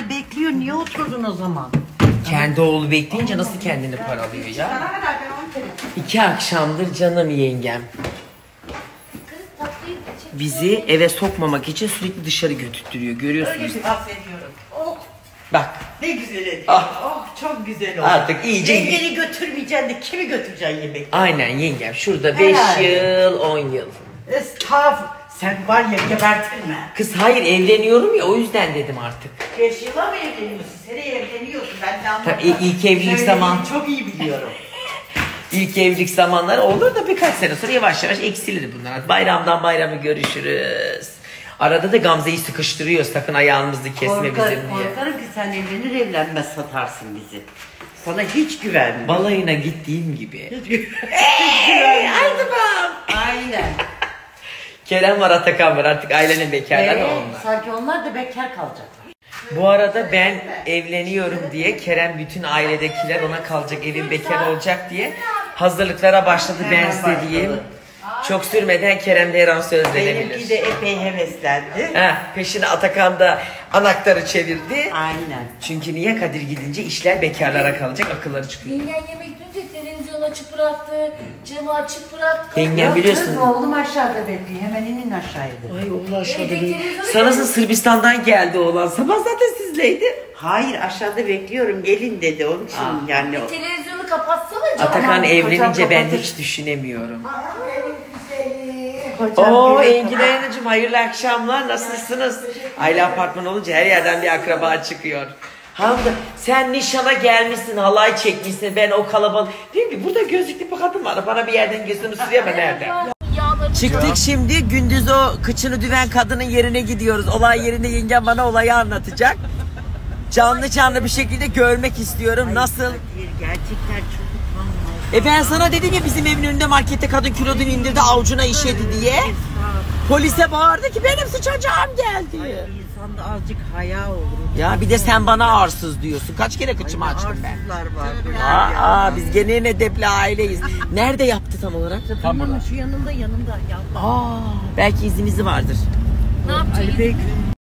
saattir bekliyor. Niye oturdun o zaman? Kendi oğlu bekleyince nasıl kendini paralıyor ya? 2 akşamdır canım yengem bizi eve sokmamak için sürekli dışarı götürtüyor. Görüyorsunuz. Öyle bir bahsediyorum. Oh. Bak. Ne güzel ediyor. Ah. Oh, çok güzel oldu. Artık iyice... Yengeni götürmeyeceksin de kimi götüreceksin yemek? Aynen yengem. Şurada 5 yıl, 10 yıl. Estağfurullah. Sen var ya gebertirme. Kız hayır evleniyorum ya o yüzden dedim artık. 5 yıla mı evleniyorsun? Seneye evleniyorsun. Ben de anlamadım. Tabii ilk evlilik zaman. Çok iyi biliyorum. İlk evlilik zamanları olur da birkaç sene sonra yavaş yavaş eksilir bunlar. Bayramdan bayrama görüşürüz. Arada da Gamze'yi sıkıştırıyor sakın ayağımızı kesme bizim diye. Korkarım ki sen evlenir evlenmez satarsın bizi. Sana hiç güvenmiyorum. Balayına gittiğim gibi. Haydi bak. Aynen. Kerem var, Atakan var, artık ailenin bekarları onlar. Sanki onlar da bekar kalacaklar. Bu arada ben evleniyorum diye Kerem bütün ailedekiler ona kalacak, evin bekar olacak diye hazırlıklara başladı ben size diyeyim. Çok sürmeden Kerem de her an sözlenebilir. Benimki de epey heveslendi. Peşine Atakan da anahtarı çevirdi. Aynen. Çünkü niye Kadir gidince işler bekarlara kalacak, akılları çıkıyor. Yengen yemek dönünce televizyonu açık bıraktı, camı açık bıraktı. Yengen biliyorsun. Oğlum aşağıda bekliyor. Hemen inin aşağıya. Ay oğlu aşağıda Evdeki değil. televizyonu Sanırsın Sırbistan'dan geldi oğlan. Sabah zaten sizleydi. Hayır aşağıda bekliyorum. Gelin dedi. Onun için yani. Televizyonu kapatsana camı. Atakan evlenince ben kapatır. hiç düşünemiyorum. Kocam Oo gibi- Engin Ayhan'cığım hayırlı akşamlar, nasılsınız? Aile apartman olunca her yerden bir akraba çıkıyor. Hamdi sen nişana gelmişsin, halay çekmişsin, ben o kalabalık. Diyorum ki burada gözlüklü bir kadın var, bana bir yerden gözünü sürüyor ama nerede? Çıktık şimdi, gündüz o kıçını düven kadının yerine gidiyoruz. Olay yerinde yengem bana olayı anlatacak. Canlı canlı bir şekilde görmek istiyorum, nasıl? Gerçekten çok utanmaz. Ben sana dedim ya bizim evin önünde markette kadın kilodunu indirdi avucuna işedi diye. Polise bağırdı ki benim sıçacağım geldi. İnsanda azıcık haya olur. Ya bir de sen bana arsız diyorsun. Kaç kere kıçımı açtım ben. Arsızlar var. Biz gene en edepli aileyiz. Nerede yaptı tam olarak? Tam şu yanında yanında. Belki izimizi vardır. Ne yapacağız? Ali Bey